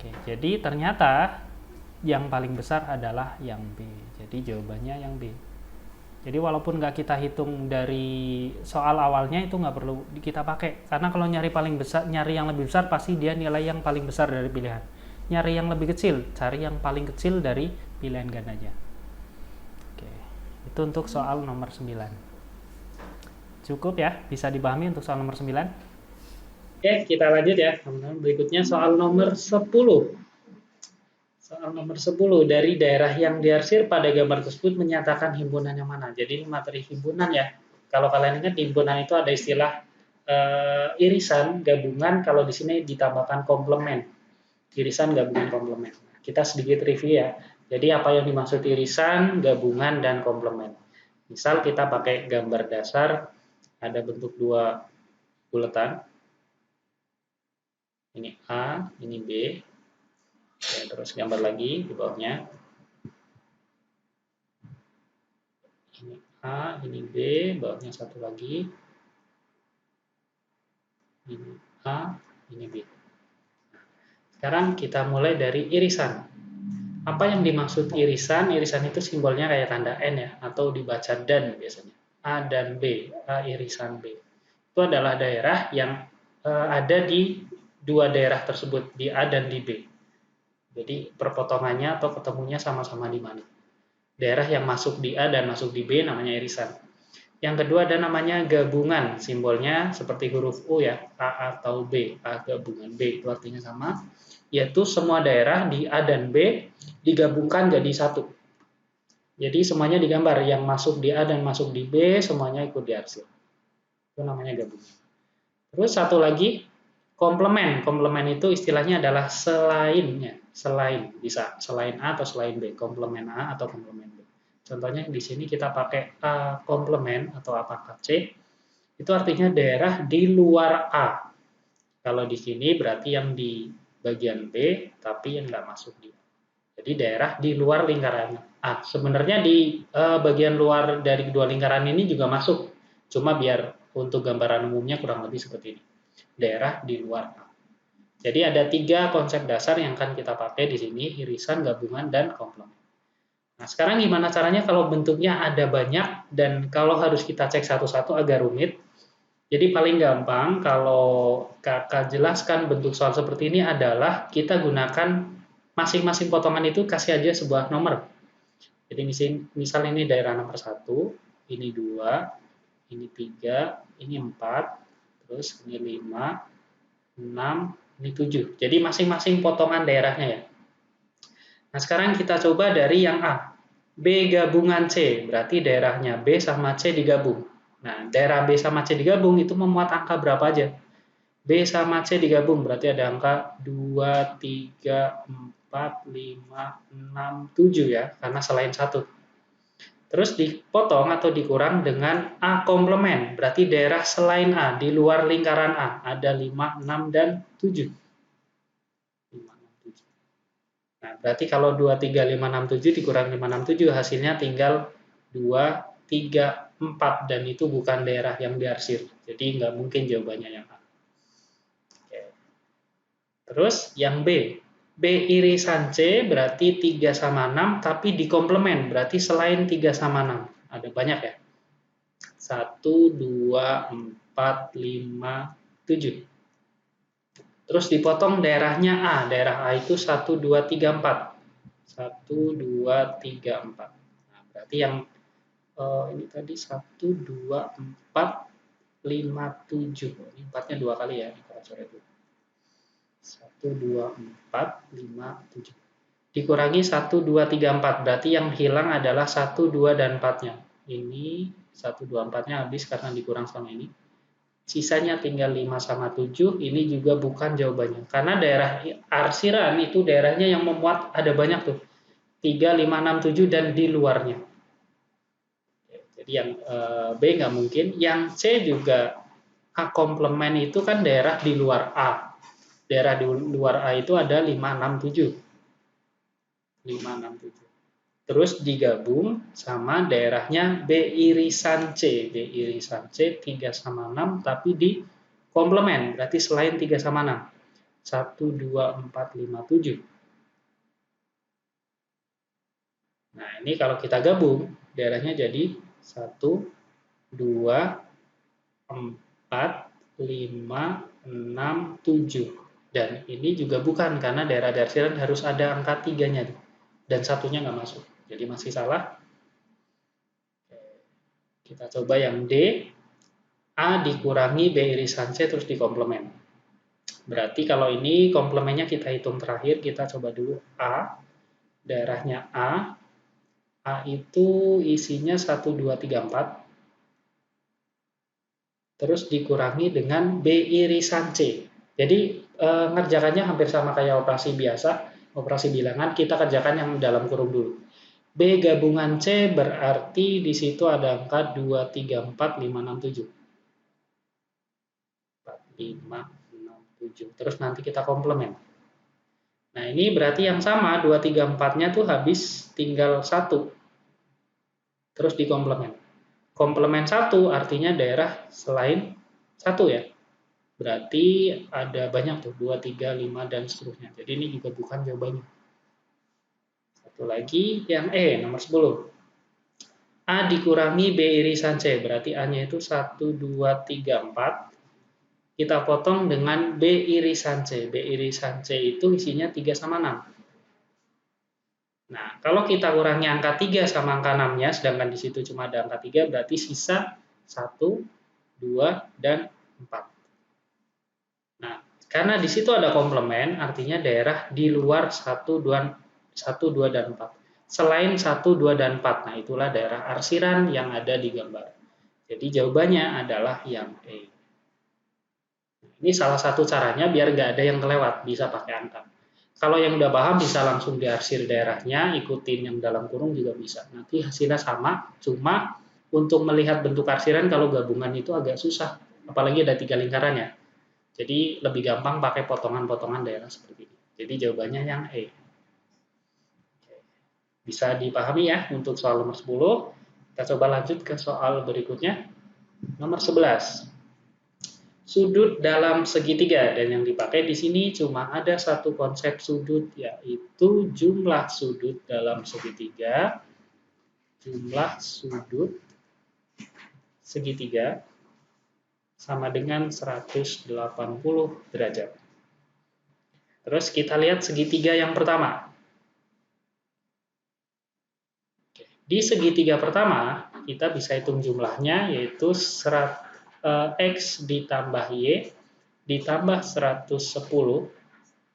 Oke, jadi ternyata yang paling besar adalah yang B. Jadi jawabannya yang B. Jadi walaupun nggak kita hitung dari soal awalnya, itu nggak perlu kita pakai. Karena kalau nyari paling besar, nyari yang lebih besar, pasti dia nilai yang paling besar dari pilihan. Nyari yang lebih kecil, cari yang paling kecil dari pilihan gandanya. Oke, itu untuk soal nomor 9. Cukup ya, bisa dipahami untuk soal nomor 9. Oke, kita lanjut ya. Berikutnya soal nomor 10. Soal nomor 10, dari daerah yang diarsir pada gambar tersebut menyatakan himpunan yang mana. Jadi ini materi himpunan ya. Kalau kalian ingat, himpunan itu ada istilah irisan, gabungan, kalau di sini ditambahkan komplement. Irisan, gabungan, komplement. Kita sedikit review ya. Jadi apa yang dimaksud irisan, gabungan, dan komplement. Misal kita pakai gambar dasar, ada bentuk dua buletan. Ini A, ini B. Ya, terus gambar lagi di bawahnya. Ini A, ini B, bawahnya satu lagi. Ini A, ini B. Sekarang kita mulai dari irisan. Apa yang dimaksud irisan? Irisan itu simbolnya kayak tanda N ya, atau dibaca dan biasanya. A dan B, A irisan B. Itu adalah daerah yang ada di dua daerah tersebut, di A dan di B. Jadi perpotongannya atau ketemunya sama-sama di mana. Daerah yang masuk di A dan masuk di B namanya irisan. Yang kedua ada namanya gabungan, simbolnya seperti huruf U ya, A atau B, A gabungan B, itu artinya sama, yaitu semua daerah di A dan B digabungkan jadi satu. Jadi semuanya digambar, yang masuk di A dan masuk di B semuanya ikut diarsir. Itu namanya gabungan. Terus satu lagi, komplement. Komplement itu istilahnya adalah selainnya, selain, bisa selain A atau selain B, komplement A atau komplement B. Contohnya di sini kita pakai A komplement atau A pangkat C, itu artinya daerah di luar A. Kalau di sini berarti yang di bagian B, tapi yang nggak masuk di A. Jadi daerah di luar lingkaran A. Sebenarnya di bagian luar dari dua lingkaran ini juga masuk, cuma biar untuk gambaran umumnya kurang lebih seperti ini. Daerah di luar A. Jadi ada 3 konsep dasar yang akan kita pakai di sini, irisan, gabungan, dan komplement. Nah, sekarang gimana caranya kalau bentuknya ada banyak dan kalau harus kita cek satu-satu agak rumit. Jadi paling gampang kalau kakak jelaskan bentuk soal seperti ini adalah kita gunakan masing-masing potongan itu kasih aja sebuah nomor. Jadi misal ini daerah nomor 1, ini 2, ini 3, ini 4, terus ini 5, 6, ini 7. Jadi masing-masing potongan daerahnya ya. Nah, sekarang kita coba dari yang A. B gabungan C, berarti daerahnya B sama C digabung. Nah, daerah B sama C digabung itu memuat angka berapa aja? B sama C digabung, berarti ada angka 2, 3, 4, 5, 6, 7 ya, karena selain 1. Terus dipotong atau dikurang dengan A komplement, berarti daerah selain A, di luar lingkaran A, ada 5, 6, dan 7. 5, 6, 7. Nah, berarti kalau 2, 3, 5, 6, 7 dikurang 5, 6, 7, hasilnya tinggal 2, 3, 4, dan itu bukan daerah yang diarsir. Jadi nggak mungkin jawabannya yang A. Oke. Terus yang B. B irisan C berarti 3 sama 6, tapi dikomplement, berarti selain 3 sama 6. Ada banyak ya. 1, 2, 4, 5, 7. Terus dipotong daerahnya A. Daerah A itu 1, 2, 3, 4. 1, 2, 3, 4. Nah, berarti yang ini tadi 1, 2, 4, 5, 7. Ini 4-nya 2 kali ya. Kita coret dulu. 1, 2, 4, 5, 7. Dikurangi 1, 2, 3, 4. Berarti yang hilang adalah 1, 2, dan 4-nya. Ini 1, 2, 4-nya habis karena dikurang sama ini. Sisanya tinggal 5 sama 7. Ini juga bukan jawabannya. Karena daerah arsiran itu daerahnya yang memuat ada banyak tuh. 3, 5, 6, 7, dan di luarnya. Jadi yang B nggak mungkin. Yang C juga A komplement itu kan daerah di luar A. Daerah di luar A itu ada 5, 6, 7. 5, 6, 7. Terus digabung sama daerahnya B irisan C. B irisan C 3 sama 6, tapi di komplement. Berarti selain 3 sama 6. 1, 2, 4, 5, 7. Nah, ini kalau kita gabung, daerahnya jadi 1, 2, 4, 5, 6, 7. Dan ini juga bukan, karena daerah arsiran harus ada angka 3-nya. Dan satunya nggak masuk. Jadi masih salah. Kita coba yang D. A dikurangi B irisan C terus dikomplement. Berarti kalau ini komplemennya kita hitung terakhir. Kita coba dulu A. Daerahnya A. A itu isinya 1, 2, 3, 4. Terus dikurangi dengan B irisan C. Jadi ngerjakannya hampir sama kayak operasi biasa, operasi bilangan, kita kerjakan yang dalam kurung dulu. B gabungan C berarti di situ ada angka 2, 3, 4, 5, 6, 7. 4, 5, 6, 7. Terus nanti kita komplement. Nah, ini berarti yang sama, 2, 3, 4-nya tuh habis tinggal 1. Terus dikomplement. Komplement 1 artinya daerah selain 1 ya. Berarti ada banyak tuh, 2, 3, 5, dan seterusnya. Jadi ini juga bukan jawabannya. Satu lagi, yang E, nomor 10. A dikurangi B irisan C, berarti A-nya itu 1, 2, 3, 4. Kita potong dengan B irisan C. B irisan C itu isinya 3 sama 6. Nah, kalau kita kurangi angka 3 sama angka 6-nya, sedangkan di situ cuma ada angka 3, berarti sisa 1, 2, dan 4. Nah, karena di situ ada komplement, artinya daerah di luar 1, 2, dan 4. Selain 1, 2, dan 4. Nah, itulah daerah arsiran yang ada di gambar. Jadi jawabannya adalah yang E. Ini salah satu caranya biar nggak ada yang kelewat, bisa pakai angka. Kalau yang udah paham bisa langsung diarsir daerahnya, ikutin yang dalam kurung juga bisa. Nanti hasilnya sama, cuma untuk melihat bentuk arsiran kalau gabungan itu agak susah. Apalagi ada 3 lingkaran ya. Jadi lebih gampang pakai potongan-potongan daerah seperti ini. Jadi jawabannya yang E. Bisa dipahami ya untuk soal nomor 10. Kita coba lanjut ke soal berikutnya. Nomor 11. Sudut dalam segitiga, dan yang dipakai di sini cuma ada satu konsep sudut, yaitu jumlah sudut dalam segitiga. Jumlah sudut segitiga sama dengan 180 derajat. Terus kita lihat segitiga yang pertama. Di segitiga pertama, kita bisa hitung jumlahnya, yaitu X ditambah Y ditambah 110,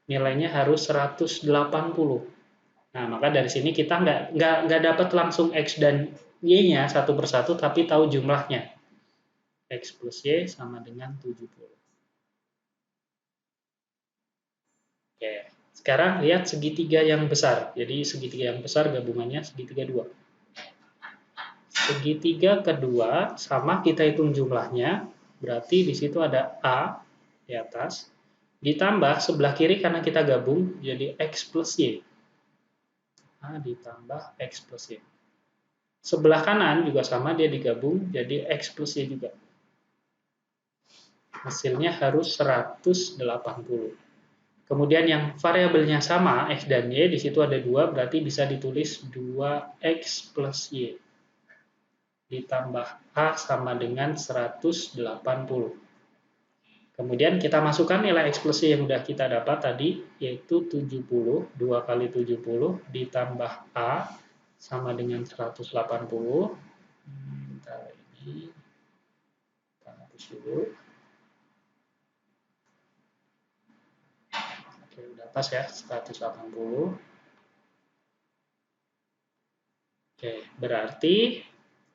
nilainya harus 180. Nah, maka dari sini kita nggak dapat langsung X dan Y-nya satu persatu, tapi tahu jumlahnya. X plus Y sama dengan 70. Oke, sekarang lihat segitiga yang besar. Jadi segitiga yang besar gabungannya segitiga 2. Segitiga kedua sama, kita hitung jumlahnya, berarti di situ ada A di atas, ditambah sebelah kiri karena kita gabung jadi X plus Y. A ditambah X plus Y. Sebelah kanan juga sama, dia digabung jadi X plus Y juga. Hasilnya harus 180. Kemudian yang variabelnya sama, X dan Y, di situ ada 2, berarti bisa ditulis 2X plus Y. Ditambah A sama dengan 180. Kemudian kita masukkan nilai X plus Y yang sudah kita dapat tadi, yaitu 70, 2 kali 70 ditambah A sama dengan 180. Bentar, ini kita hapus dulu. Oke, udah pas ya, 180. Oke, berarti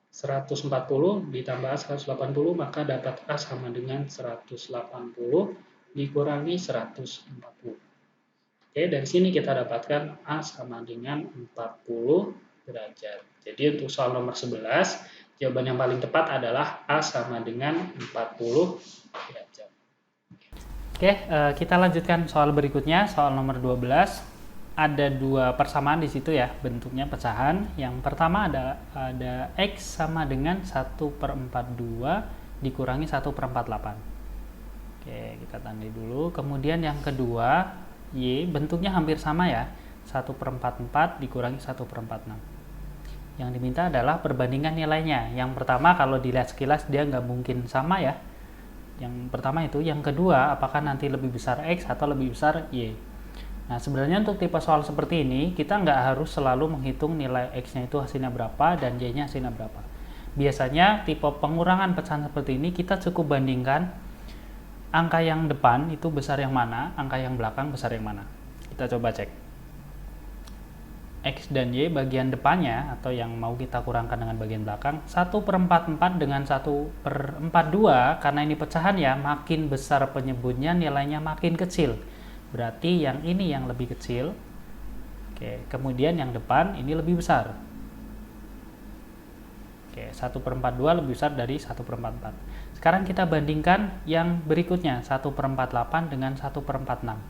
140 ditambah 180, maka dapat A sama dengan 180 dikurangi 140. Oke, dari sini kita dapatkan A sama dengan 40 derajat. Jadi untuk soal nomor 11, jawaban yang paling tepat adalah A sama dengan 40 derajat. Oke, kita lanjutkan soal berikutnya, soal nomor 12. Ada dua persamaan di situ ya, bentuknya pecahan. Yang pertama ada X sama dengan 1/42 dikurangi 1/48. Oke, kita tandai dulu. Kemudian yang kedua, Y, bentuknya hampir sama ya, 1/44 dikurangi 1/46. Yang diminta adalah perbandingan nilainya. Yang pertama kalau dilihat sekilas dia nggak mungkin sama ya. Yang pertama itu, yang kedua apakah nanti lebih besar X atau lebih besar Y. Nah, sebenarnya untuk tipe soal seperti ini, kita nggak harus selalu menghitung nilai X-nya itu hasilnya berapa dan Y-nya hasilnya berapa. Biasanya tipe pengurangan pecahan seperti ini, kita cukup bandingkan angka yang depan itu besar yang mana, angka yang belakang besar yang mana. Kita coba cek. X dan Y bagian depannya, atau yang mau kita kurangkan dengan bagian belakang, 1/44 dengan 1/42, karena ini pecahan ya, makin besar penyebutnya nilainya makin kecil. Berarti yang ini yang lebih kecil. Oke, kemudian yang depan ini lebih besar. Oke, 1/42 lebih besar dari 1/44. Sekarang kita bandingkan yang berikutnya, 1/48 dengan 1/46.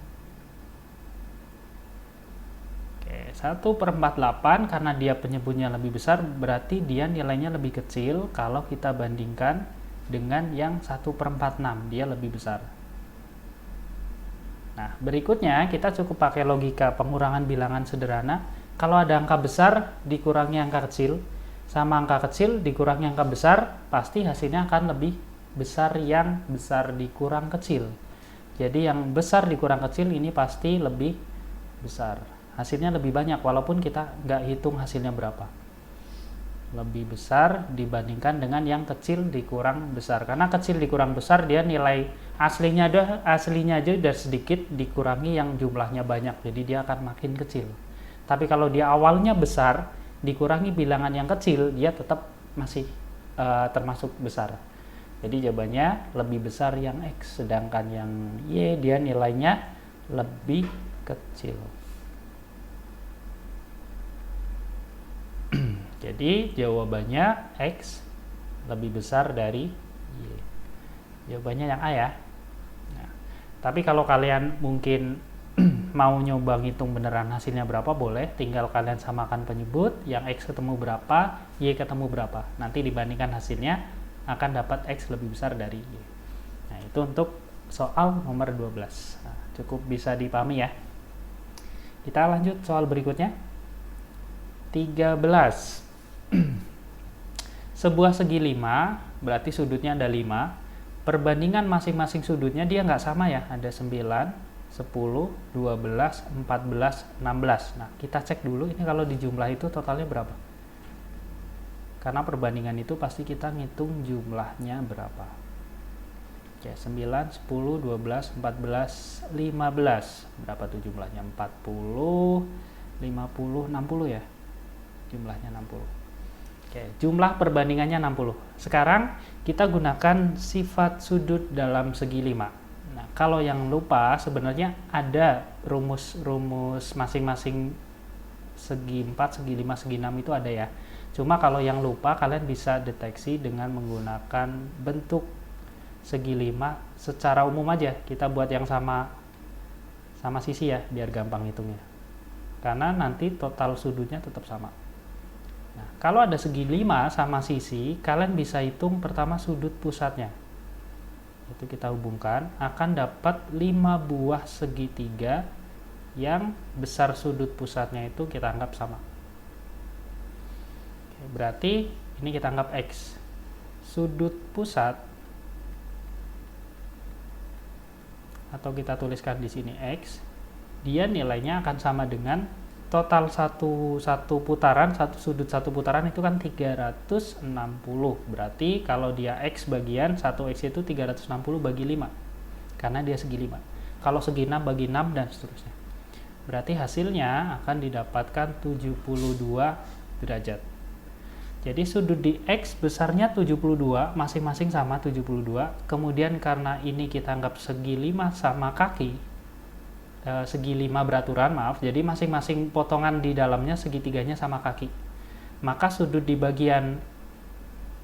Oke, 1/48 karena dia penyebutnya lebih besar, berarti dia nilainya lebih kecil kalau kita bandingkan dengan yang 1/46, dia lebih besar. Nah, berikutnya kita cukup pakai logika pengurangan bilangan sederhana. Kalau ada angka besar dikurangi angka kecil, sama angka kecil dikurangi angka besar, pasti hasilnya akan lebih besar yang besar dikurang kecil. Jadi yang besar dikurang kecil ini pasti lebih besar. Hasilnya lebih banyak walaupun kita nggak hitung hasilnya berapa. Lebih besar dibandingkan dengan yang kecil dikurang besar. Karena kecil dikurang besar dia nilai aslinya aja udah sedikit dikurangi yang jumlahnya banyak. Jadi dia akan makin kecil. Tapi kalau dia awalnya besar dikurangi bilangan yang kecil, dia tetap masih termasuk besar. Jadi jawabannya lebih besar yang X, sedangkan yang Y dia nilainya lebih kecil. Jadi jawabannya X lebih besar dari Y. Jawabannya yang A ya. Nah, tapi kalau kalian mungkin mau nyoba ngitung beneran hasilnya berapa boleh, tinggal kalian samakan penyebut, yang X ketemu berapa, Y ketemu berapa. Nanti dibandingkan hasilnya akan dapat X lebih besar dari Y. Nah, itu untuk soal nomor 12. Nah, cukup bisa dipahami ya. Kita lanjut soal berikutnya. 13. Sebuah segi 5, berarti sudutnya ada 5. Perbandingan masing-masing sudutnya dia nggak sama ya, ada 9, 10, 12, 14, 16. Nah, kita cek dulu ini kalau dijumlah itu totalnya berapa. Karena perbandingan itu pasti kita ngitung jumlahnya berapa. Oke, 9, 10, 12, 14, 15. Berapa tuh jumlahnya? 40, 50, 60 ya. Jumlahnya 60. Oke, jumlah perbandingannya 60. Sekarang kita gunakan sifat sudut dalam segi 5. Nah, kalau yang lupa sebenarnya ada rumus masing-masing segi 4, segi 5, segi 6 itu ada ya. Cuma kalau yang lupa kalian bisa deteksi dengan menggunakan bentuk segi 5 secara umum aja. Kita buat yang sama sisi ya biar gampang hitungnya. Karena nanti total sudutnya tetap sama. Nah, kalau ada segi 5 sama sisi, kalian bisa hitung pertama sudut pusatnya. Itu kita hubungkan, akan dapat 5 buah segitiga yang besar sudut pusatnya itu kita anggap sama. Oke, berarti ini kita anggap X. Sudut pusat, atau kita tuliskan di sini X, dia nilainya akan sama dengan total satu putaran, sudut satu putaran itu kan 360. Berarti kalau dia X bagian 1X itu 360 bagi 5. Karena dia segi 5. Kalau segi 6 bagi 6 dan seterusnya. Berarti hasilnya akan didapatkan 72 derajat. Jadi sudut di X besarnya 72, masing-masing sama 72. Kemudian karena ini kita anggap segi 5 sama kaki, segi 5 beraturan, maaf, jadi masing-masing potongan di dalamnya segitiganya sama kaki. Maka sudut di bagian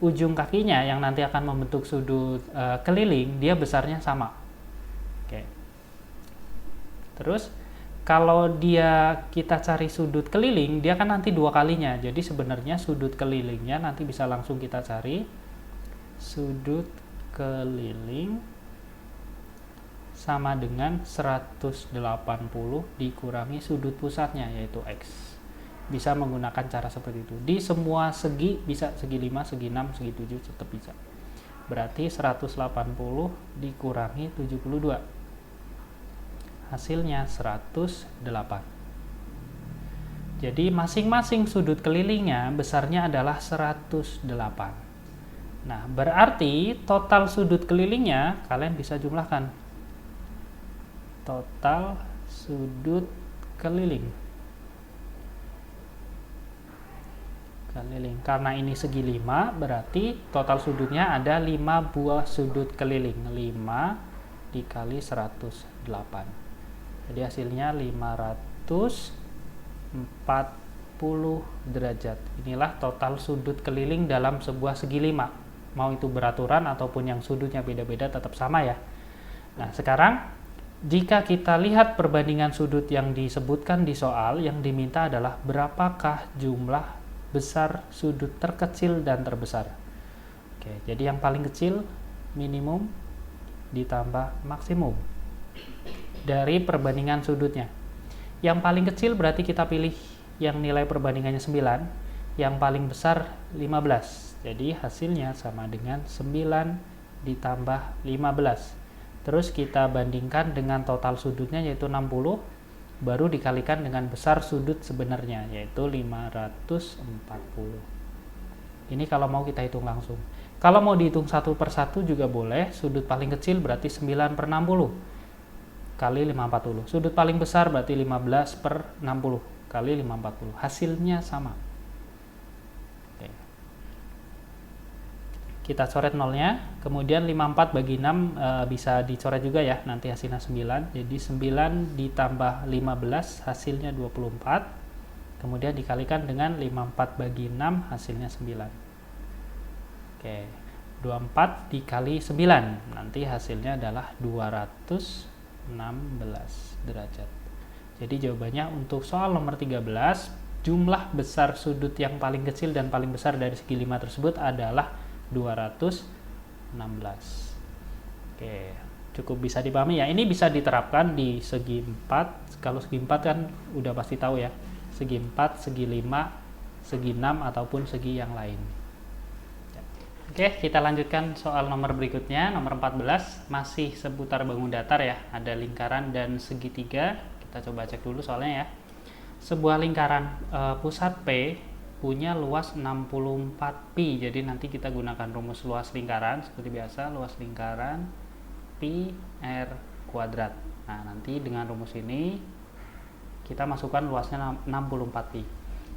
ujung kakinya yang nanti akan membentuk sudut keliling, dia besarnya sama. Oke. Terus kalau kita cari sudut keliling, dia kan nanti 2 kalinya. Jadi sebenarnya sudut kelilingnya nanti bisa langsung kita cari. Sudut keliling sama dengan 180 dikurangi sudut pusatnya, yaitu X. Bisa menggunakan cara seperti itu. Di semua segi bisa, segi 5, segi 6, segi 7 tetap bisa. Berarti 180 dikurangi 72. Hasilnya 108. Jadi masing-masing sudut kelilingnya besarnya adalah 108. Nah, berarti total sudut kelilingnya kalian bisa jumlahkan. Total sudut keliling. Karena ini segi 5, berarti total sudutnya ada 5 buah sudut keliling. 5 dikali 108. Jadi hasilnya 540 derajat. Inilah total sudut keliling dalam sebuah segi 5. Mau itu beraturan ataupun yang sudutnya beda-beda tetap sama ya. Nah, sekarang jika kita lihat perbandingan sudut yang disebutkan di soal, yang diminta adalah berapakah jumlah besar sudut terkecil dan terbesar. Oke, jadi yang paling kecil minimum ditambah maksimum dari perbandingan sudutnya. Yang paling kecil berarti kita pilih yang nilai perbandingannya 9, yang paling besar 15. Jadi hasilnya sama dengan 9 ditambah 15. Terus kita bandingkan dengan total sudutnya yaitu 60, baru dikalikan dengan besar sudut sebenarnya yaitu 540. Ini kalau mau kita hitung langsung. Kalau mau dihitung satu per satu juga boleh. Sudut paling kecil berarti 9 per 60 kali 540. Sudut paling besar berarti 15 per 60 kali 540. Hasilnya sama. Kita coret nolnya, kemudian 54 bagi 6 bisa dicoret juga ya, nanti hasilnya 9. Jadi 9 ditambah 15 hasilnya 24. Kemudian dikalikan dengan 54 bagi 6 hasilnya 9. Oke, 24 dikali 9, nanti hasilnya adalah 216 derajat. Jadi jawabannya untuk soal nomor 13, jumlah besar sudut yang paling kecil dan paling besar dari segi 5 tersebut adalah 216. Oke, cukup bisa dipahami ya. Ini bisa diterapkan di segi 4. Kalau segi 4 kan udah pasti tahu ya. Segi 4, segi 5, segi 6 ataupun segi yang lain. Oke, kita lanjutkan soal nomor berikutnya, nomor 14, masih seputar bangun datar ya. Ada lingkaran dan segitiga. Kita coba cek dulu soalnya ya. Sebuah lingkaran pusat P punya luas 64 pi. Jadi nanti kita gunakan rumus luas lingkaran seperti biasa, luas lingkaran pi r kuadrat. Nah, nanti dengan rumus ini kita masukkan luasnya 64 pi.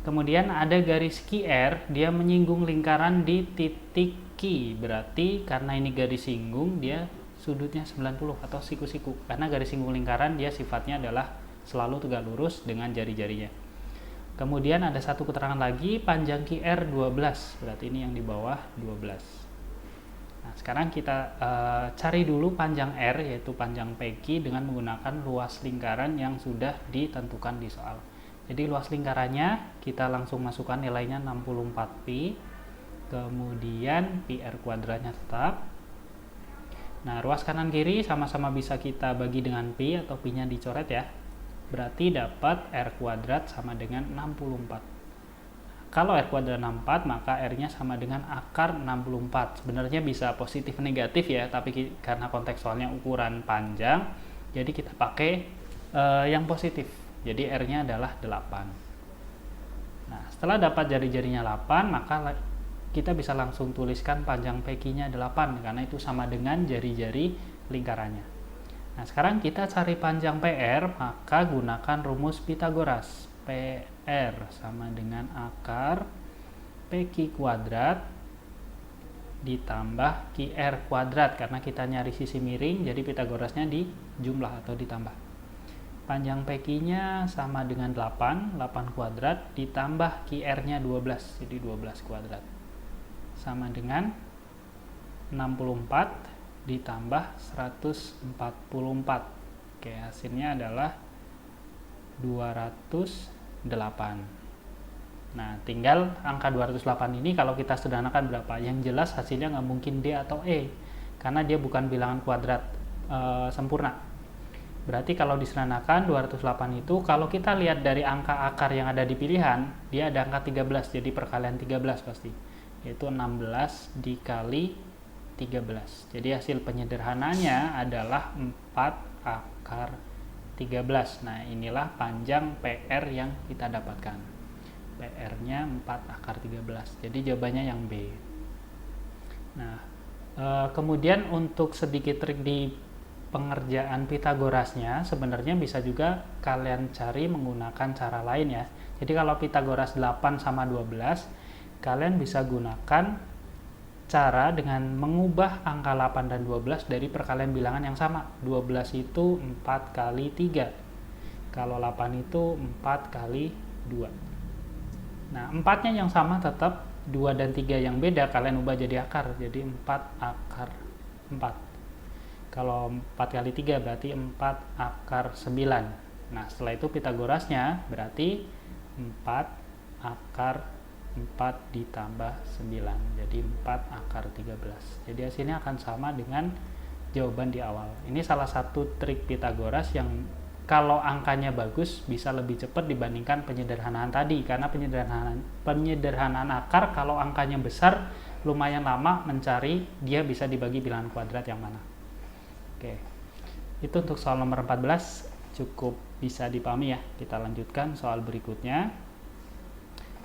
Kemudian ada garis QR, dia menyinggung lingkaran di titik Q. Berarti karena ini garis singgung, dia sudutnya 90 atau siku-siku. Karena garis singgung lingkaran dia sifatnya adalah selalu tegak lurus dengan jari-jarinya. Kemudian ada satu keterangan lagi, panjang QR 12. Berarti ini yang di bawah 12. Nah, sekarang kita cari dulu panjang R, yaitu panjang PQ dengan menggunakan luas lingkaran yang sudah ditentukan di soal. Jadi luas lingkarannya kita langsung masukkan nilainya 64 pi, kemudian pi r kuadratnya tetap. Nah, ruas kanan kiri sama-sama bisa kita bagi dengan pi atau pi-nya dicoret ya. Berarti dapat r kuadrat sama dengan 64. Kalau r kuadrat 64, maka r-nya sama dengan akar 64. Sebenarnya bisa positif negatif ya, tapi karena konteks soalnya ukuran panjang, jadi kita pakai yang positif. Jadi R-nya adalah 8. Nah, setelah dapat jari-jarinya 8, maka kita bisa langsung tuliskan panjang PQ-nya 8, karena itu sama dengan jari-jari lingkarannya. Nah, sekarang kita cari panjang PR, maka gunakan rumus Pitagoras. PR sama dengan akar PQ kuadrat ditambah QR kuadrat, karena kita nyari sisi miring, jadi Pitagorasnya dijumlah atau ditambah. Panjang PQ-nya sama dengan 8 kuadrat ditambah QR-nya 12, jadi 12 kuadrat. Sama dengan 64 ditambah 144. Oke, hasilnya adalah 208. Nah, tinggal angka 208 ini kalau kita sederhanakan berapa? Yang jelas hasilnya nggak mungkin D atau E, karena dia bukan bilangan kuadrat sempurna. Berarti kalau disederhanakan 208 itu, kalau kita lihat dari angka akar yang ada di pilihan, dia ada angka 13, jadi perkalian 13 pasti. Yaitu 16 dikali 13. Jadi hasil penyederhananya adalah 4 akar 13. Nah, inilah panjang PR yang kita dapatkan. PR-nya 4 akar 13. Jadi jawabannya yang B. Nah, kemudian untuk sedikit trik di pengerjaan Pitagorasnya, sebenarnya bisa juga kalian cari menggunakan cara lain ya. Jadi kalau Pitagoras 8 sama 12, kalian bisa gunakan cara dengan mengubah angka 8 dan 12 dari perkalian bilangan yang sama. 12 itu 4 kali 3. Kalau 8 itu 4 kali 2. Nah, 4-nya yang sama tetap, 2 dan 3 yang beda kalian ubah jadi akar. Jadi 4 akar 4. Kalau 4 kali 3 berarti 4 akar 9. Nah, setelah itu Pitagorasnya berarti 4 akar 4 ditambah 9. Jadi 4 akar 13. Jadi hasilnya akan sama dengan jawaban di awal. Ini salah satu trik Pitagoras yang kalau angkanya bagus bisa lebih cepat dibandingkan penyederhanaan tadi. Karena penyederhanaan akar kalau angkanya besar lumayan lama mencari dia bisa dibagi bilangan kuadrat yang mana. Oke, itu untuk soal nomor 14 cukup bisa dipahami ya. Kita lanjutkan soal berikutnya.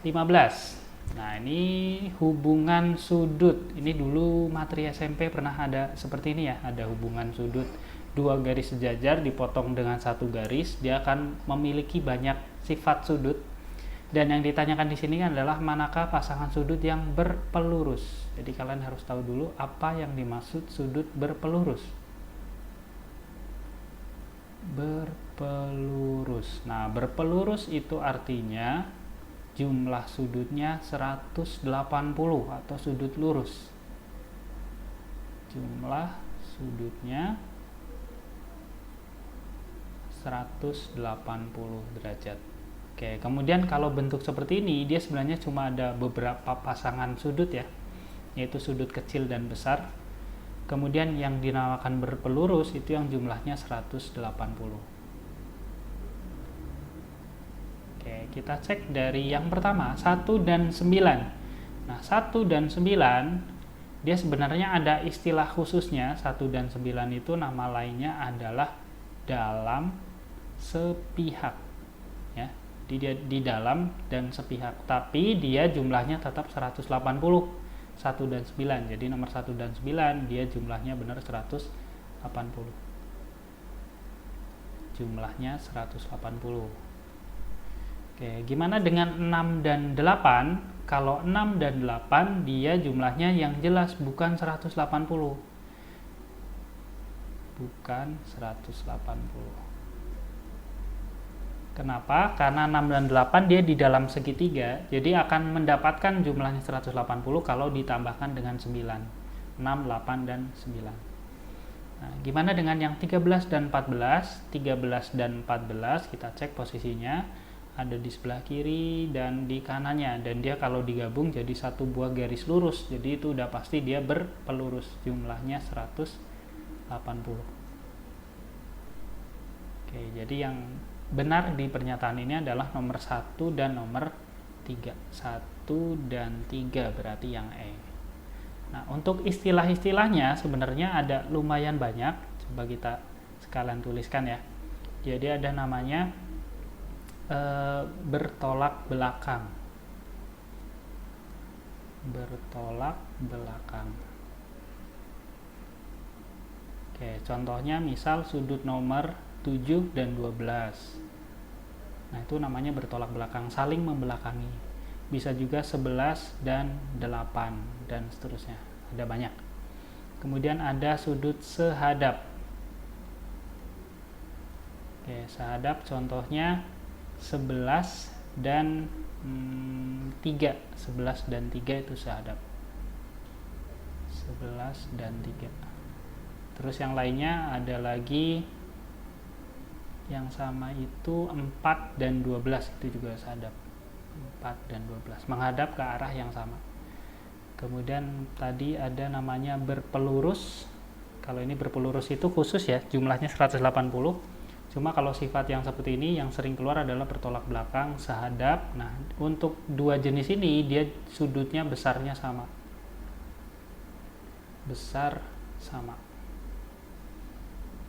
15. Nah, ini hubungan sudut. Ini dulu materi SMP pernah ada seperti ini ya. Ada hubungan sudut. Dua garis sejajar dipotong dengan satu garis. Dia akan memiliki banyak sifat sudut. Dan yang ditanyakan di sini adalah manakah pasangan sudut yang berpelurus. Jadi kalian harus tahu dulu apa yang dimaksud sudut berpelurus. Berpelurus. Nah, berpelurus itu artinya jumlah sudutnya 180 atau sudut lurus. Jumlah sudutnya 180 derajat. Oke, kemudian kalau bentuk seperti ini, dia sebenarnya cuma ada beberapa pasangan sudut ya, yaitu sudut kecil dan besar. Kemudian yang dinamakan berpelurus itu yang jumlahnya 180. Oke, kita cek dari yang pertama, 1 dan 9. Nah, 1 dan 9, dia sebenarnya ada istilah khususnya. 1 dan 9 itu nama lainnya adalah dalam sepihak. Ya, di dalam dan sepihak, tapi dia jumlahnya tetap 180. 1 dan 9, jadi nomor 1 dan 9 dia jumlahnya benar 180, jumlahnya 180. Oke, gimana dengan 6 dan 8? Kalau 6 dan 8 dia jumlahnya yang jelas bukan 180, bukan 180. Kenapa? Karena 6 dan 8 dia di dalam segitiga, jadi akan mendapatkan jumlahnya 180 kalau ditambahkan dengan 9. 6, 8, dan 9. Nah, gimana dengan yang 13 dan 14? 13 dan 14 kita cek posisinya, ada di sebelah kiri dan di kanannya, dan dia kalau digabung jadi satu buah garis lurus, jadi itu udah pasti dia berpelurus, jumlahnya 180. Oke, jadi yang benar di pernyataan ini adalah nomor 1 dan nomor 3. 1 dan 3 berarti yang E. Nah, untuk istilah-istilahnya sebenarnya ada lumayan banyak. Coba kita sekalian tuliskan ya. Jadi ada namanya bertolak belakang. Bertolak belakang. Oke, contohnya misal sudut nomor 7 dan 12. Nah, itu namanya bertolak belakang, saling membelakangi. Bisa juga 11 dan 8 dan seterusnya. Ada banyak. Kemudian ada sudut sehadap. Oke, sehadap contohnya 11 dan 3. 11 dan 3 itu sehadap. 11 dan 3. Terus yang lainnya ada lagi yang sama itu 4 dan 12, itu juga sehadap. 4 dan 12 menghadap ke arah yang sama. Kemudian tadi ada namanya berpelurus. Kalau ini berpelurus itu khusus ya, jumlahnya 180. Cuma kalau sifat yang seperti ini yang sering keluar adalah bertolak belakang, sehadap. Nah, untuk dua jenis ini dia sudutnya besarnya sama. Besar sama.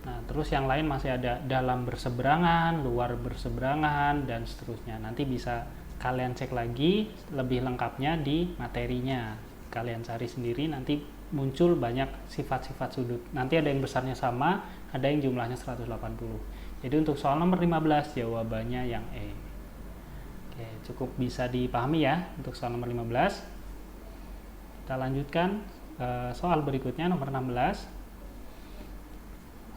Nah, terus yang lain masih ada dalam berseberangan, luar berseberangan, dan seterusnya. Nanti bisa kalian cek lagi lebih lengkapnya di materinya. Kalian cari sendiri, nanti muncul banyak sifat-sifat sudut. Nanti ada yang besarnya sama, ada yang jumlahnya 180. Jadi untuk soal nomor 15 jawabannya yang E. Oke, cukup bisa dipahami ya untuk soal nomor 15. Kita lanjutkan soal berikutnya nomor 16.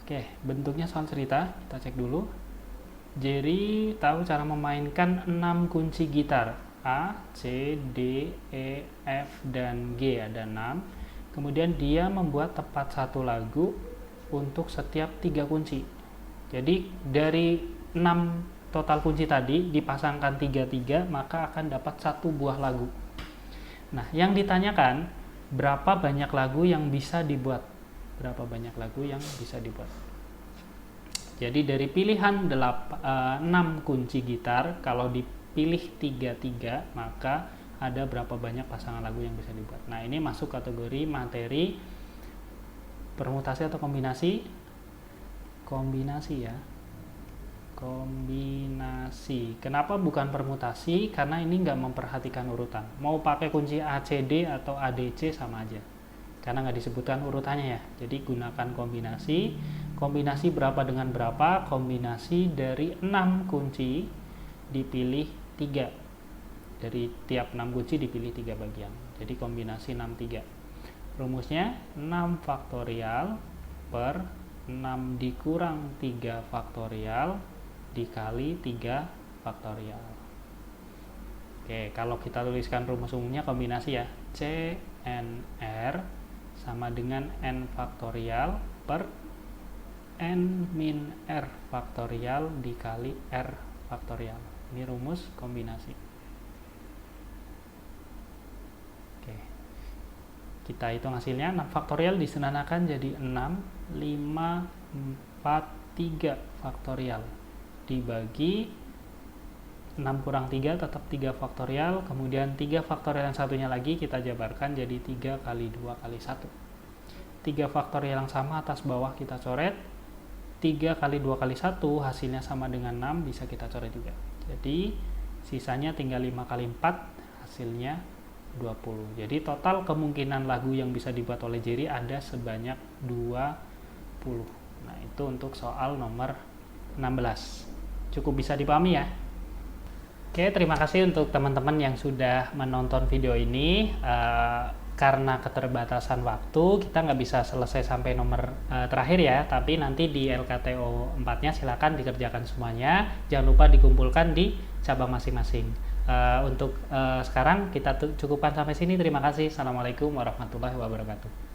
Oke, bentuknya soal cerita, kita cek dulu. Jerry tahu cara memainkan 6 kunci gitar. A, C, D, E, F, dan G, ada 6. Kemudian dia membuat tepat satu lagu untuk setiap 3 kunci. Jadi dari 6 total kunci tadi dipasangkan 3-3, maka akan dapat satu buah lagu. Nah, yang ditanyakan berapa banyak lagu yang bisa dibuat? Berapa banyak lagu yang bisa dibuat? Jadi dari pilihan 6 kunci gitar, kalau dipilih 3-3, maka ada berapa banyak pasangan lagu yang bisa dibuat. Nah, ini masuk kategori materi permutasi atau kombinasi. Kombinasi ya. Kombinasi. Kenapa bukan permutasi? Karena ini nggak memperhatikan urutan. Mau pakai kunci A, C, D atau A, D, C sama aja. Karena nggak disebutkan urutannya ya. Jadi gunakan kombinasi. Kombinasi berapa dengan berapa? Kombinasi dari 6 kunci dipilih 3. Dari tiap 6 kunci dipilih 3 bagian. Jadi kombinasi 6-3. Rumusnya 6 faktorial per 6 dikurang 3 faktorial dikali 3 faktorial. Oke, kalau kita tuliskan rumus umumnya kombinasi ya. CNR sama dengan N faktorial per N min R faktorial dikali R faktorial. Ini rumus kombinasi. Oke. Kita hitung hasilnya. 6 faktorial disederhanakan jadi 6, 5, 4, 3 faktorial. Dibagi 6 kurang 3 tetap 3 faktorial. Kemudian 3 faktorial yang satunya lagi kita jabarkan jadi 3 kali 2 kali 1. 3 faktorial yang sama atas bawah kita coret. 3 kali 2 kali 1 hasilnya sama dengan 6, bisa kita coret juga. Jadi sisanya tinggal 5 kali 4, hasilnya 20. Jadi total kemungkinan lagu yang bisa dibuat oleh Jerry ada sebanyak 20. Nah, itu untuk soal nomor 16. Cukup bisa dipahami ya? Oke, terima kasih untuk teman-teman yang sudah menonton video ini. Karena keterbatasan waktu, kita nggak bisa selesai sampai nomor terakhir ya, tapi nanti di LKTO 4-nya silakan dikerjakan semuanya. Jangan lupa dikumpulkan di cabang masing-masing. Untuk sekarang kita cukupkan sampai sini. Terima kasih. Assalamualaikum warahmatullahi wabarakatuh.